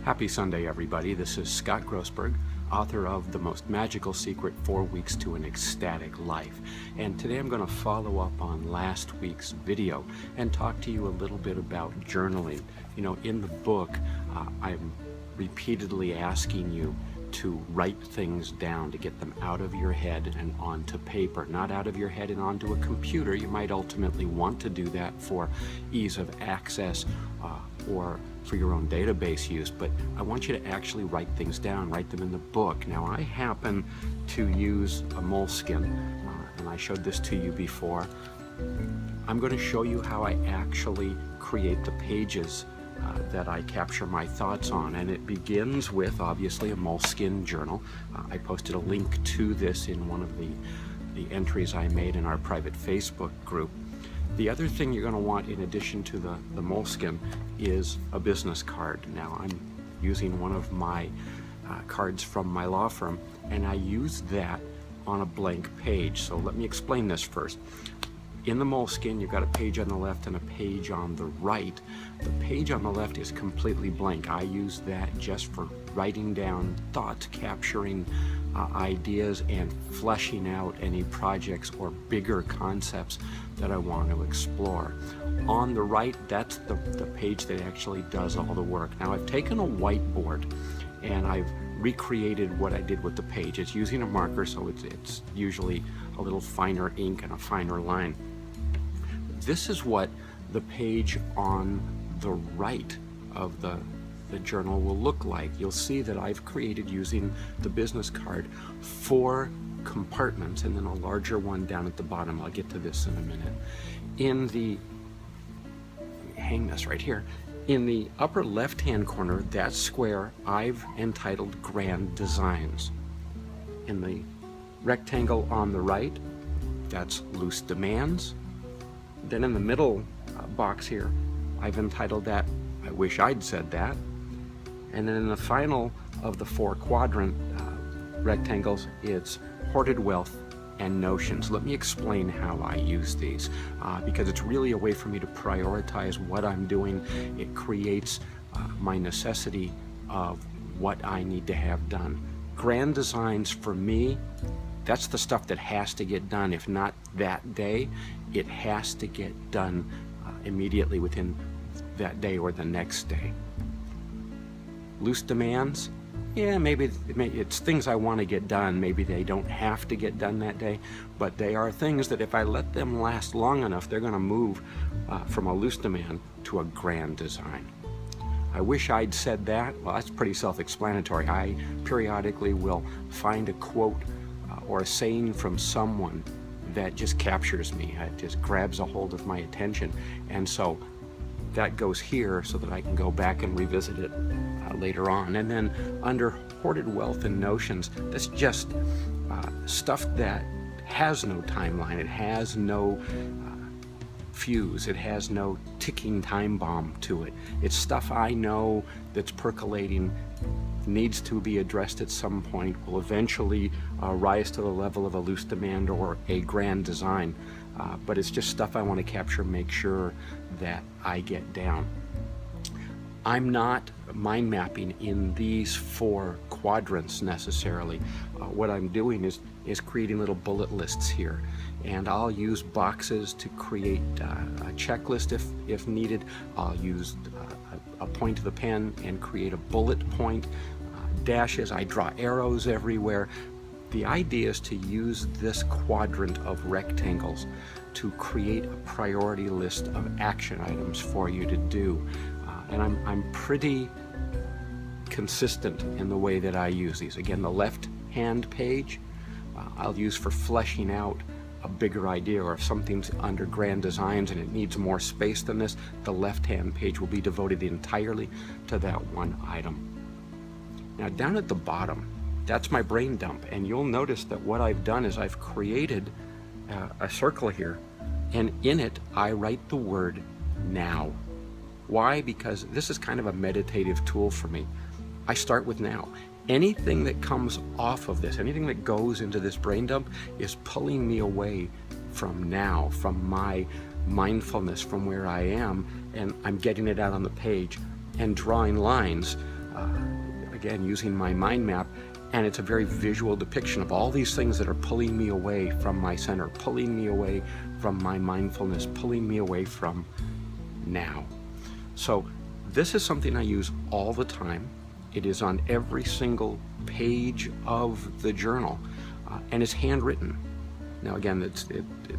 Happy Sunday, everybody. This is Scott Grossberg, author of The Most Magical Secret, 4 Weeks to an Ecstatic Life. And today I'm going to follow up on last week's video and talk to you a little bit about journaling. You know, in the book, I'm repeatedly asking you to write things down, to get them out of your head and onto paper, not out of your head and onto a computer. You might ultimately want to do that for ease of access or for your own database use, but I want you to actually write things down, write them in the book. Now, I happen to use a moleskin, and I showed this to you before. I'm going to show you how I actually create the pages that I capture my thoughts on, and it begins with obviously a moleskin journal. I posted a link to this in one of the entries I made in our private Facebook group. The other thing you're going to want, in addition to the moleskin, is a business card. Now, I'm using one of my cards from my law firm, and I use that on a blank page. So let me explain this first. In the moleskin, you've got a page on the left and a page on the right. The page on the left is completely blank. I use that just for writing down thoughts, capturing ideas, and fleshing out any projects or bigger concepts that I want to explore. On the right, that's the page that actually does all the work. Now, I've taken a whiteboard and I've recreated what I did with the page. It's using a marker, so it's usually a little finer ink and a finer line. This is what the page on the right of the journal will look like. You'll see that I've created, using the business card, 4 compartments and then a larger one down at the bottom. I'll get to this in a minute. Let me hang this right here. In the upper left-hand corner, that square, I've entitled Grand Designs. In the rectangle on the right, that's Loose Demands. Then in the middle box here, I've entitled that I Wish I'd Said That. And then in the final of the 4 quadrant rectangles, it's Hoarded Wealth and Notions. Let me explain how I use these, because it's really a way for me to prioritize what I'm doing. It creates my necessity of what I need to have done. Grand Designs, for me, that's the stuff that has to get done. If not that day, it has to get done immediately within that day or the next day. Loose Demands, yeah, maybe it's things I want to get done. Maybe they don't have to get done that day, but they are things that if I let them last long enough, they're going to move from a loose demand to a grand design. I wish I'd said that. Well, that's pretty self-explanatory. I periodically will find a quote or a saying from someone that just captures me. It just grabs a hold of my attention, and so that goes here so that I can go back and revisit it later on. And then under Hoarded Wealth and Notions, that's just stuff that has no timeline. It has no fuse. It has no ticking time bomb to it. It's stuff I know that's percolating, needs to be addressed at some point, will eventually rise to the level of a loose demand or a grand design. But it's just stuff I want to capture, make sure that I get down. I'm not mind mapping in these 4 quadrants necessarily. What I'm doing is creating little bullet lists here, and I'll use boxes to create a checklist if needed. I'll use a point of the pen and create a bullet point, dashes. I draw arrows everywhere. The idea is to use this quadrant of rectangles to create a priority list of action items for you to do. And I'm pretty consistent in the way that I use these. Again, the left-hand page I'll use for fleshing out a bigger idea, or if something's under Grand Designs and it needs more space than this, the left-hand page will be devoted entirely to that one item. Now, down at the bottom, that's my brain dump, and you'll notice that what I've done is I've created a circle here, and in it I write the word now. Why? Because this is kind of a meditative tool for me. I start with now. Anything that comes off of this, anything that goes into this brain dump, is pulling me away from now, from my mindfulness, from where I am, and I'm getting it out on the page and drawing lines again, using my mind map, and it's a very visual depiction of all these things that are pulling me away from my center, pulling me away from my mindfulness, pulling me away from now. So this is something I use all the time. It is on every single page of the journal, and it's handwritten. Now again, it's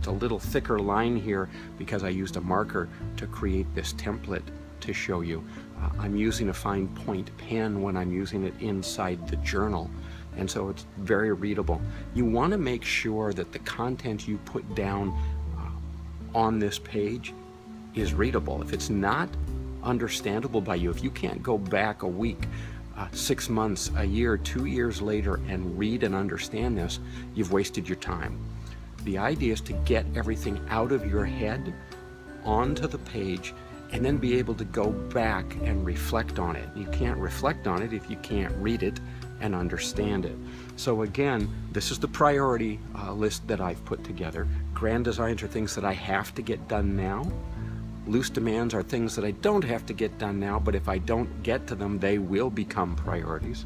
a little thicker line here because I used a marker to create this template to show you. I'm using a fine point pen when I'm using it inside the journal, and so it's very readable. You want to make sure that the content you put down on this page is readable. If it's not understandable by you, if you can't go back a week, 6 months, a year, 2 years later and read and understand this, you've wasted your time. The idea is to get everything out of your head onto the page and then be able to go back and reflect on it. You can't reflect on it if you can't read it and understand it. So again, this is the priority list that I've put together. Grand designs are things that I have to get done now. Loose demands are things that I don't have to get done now, but if I don't get to them, they will become priorities.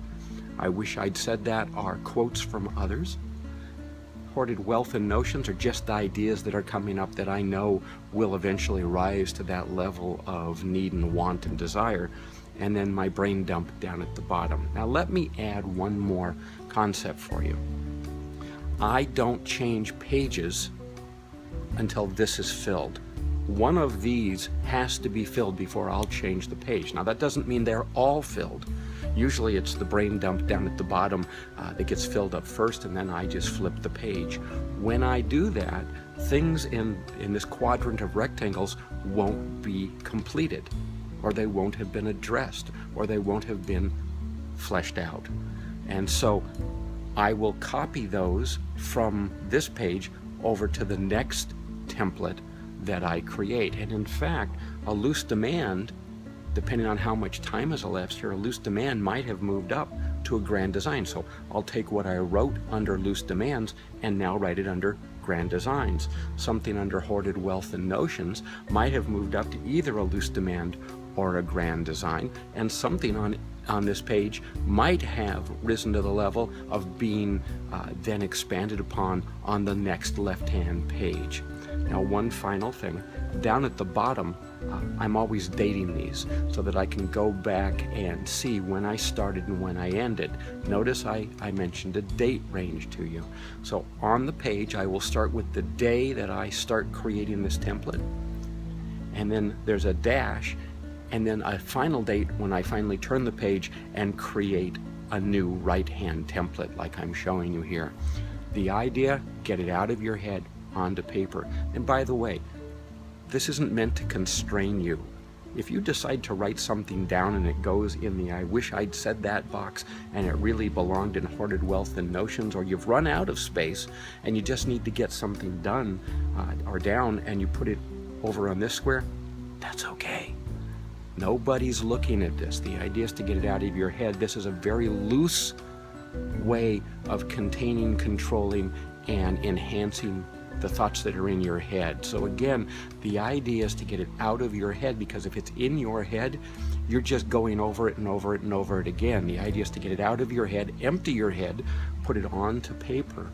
I wish I'd said that are quotes from others. Hoarded wealth and notions are just ideas that are coming up that I know will eventually rise to that level of need and want and desire. And then my brain dump down at the bottom. Now let me add one more concept for you. I don't change pages until this is filled. One of these has to be filled before I'll change the page. Now that doesn't mean they're all filled. Usually it's the brain dump down at the bottom that gets filled up first, and then I just flip the page. When I do that, things in this quadrant of rectangles won't be completed, or they won't have been addressed, or they won't have been fleshed out. And so I will copy those from this page over to the next template that I create. And in fact, a loose demand, depending on how much time has elapsed here, a loose demand might have moved up to a grand design. So I'll take what I wrote under loose demands and now write it under grand designs. Something under hoarded wealth and notions might have moved up to either a loose demand or a grand design, and something on this page might have risen to the level of being then expanded upon on the next left-hand page. Now, one final thing, down at the bottom, I'm always dating these so that I can go back and see when I started and when I ended. Notice I mentioned a date range to you. So on the page, I will start with the day that I start creating this template, and then there's a dash, and then a final date when I finally turn the page and create a new right-hand template like I'm showing you here. The idea, get it out of your head onto paper. And by the way, this isn't meant to constrain you. If you decide to write something down and it goes in the I wish I'd said that box and it really belonged in hoarded wealth and notions, or you've run out of space and you just need to get something done or down and you put it over on this square, that's okay. Nobody's looking at this. The idea is to get it out of your head. This is a very loose way of containing, controlling, and enhancing the thoughts that are in your head. So again, the idea is to get it out of your head, because if it's in your head, you're just going over it and over it and over it again. The idea is to get it out of your head, empty your head, put it onto paper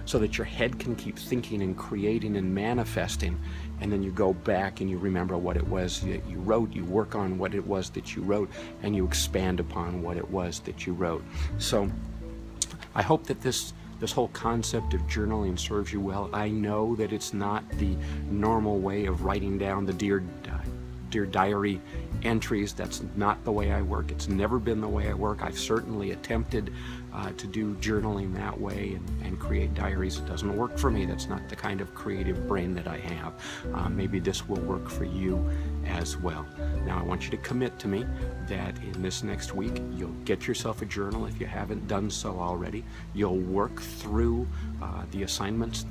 so that your head can keep thinking and creating and manifesting, and then you go back and you remember what it was that you wrote, you work on what it was that you wrote, and you expand upon what it was that you wrote. So I hope that this whole concept of journaling serves you well. I know that it's not the normal way of writing down the Dear Diary entries. That's not the way I work. It's never been the way I work. I've certainly attempted to do journaling that way and create diaries. It doesn't work for me. That's not the kind of creative brain that I have. Maybe this will work for you as well. Now I want you to commit to me that in this next week you'll get yourself a journal if you haven't done so already. You'll work through the assignments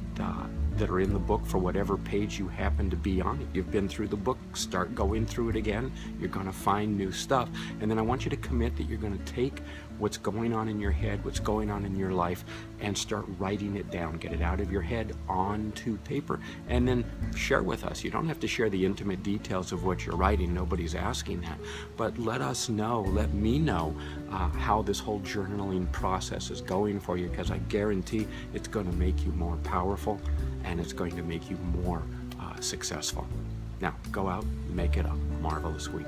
that are in the book for whatever page you happen to be on. If you've been through the book, start going through it again. You're going to find new stuff. And then I want you to commit that you're going to take what's going on in your head, what's going on in your life, and start writing it down. Get it out of your head onto paper, and then share with us. You don't have to share the intimate details of what you're writing. Nobody's asking that. But let us know, let me know how this whole journaling process is going for you, because I guarantee it's going to make you more powerful, and it's going to make you more successful. Now, go out and make it a marvelous week.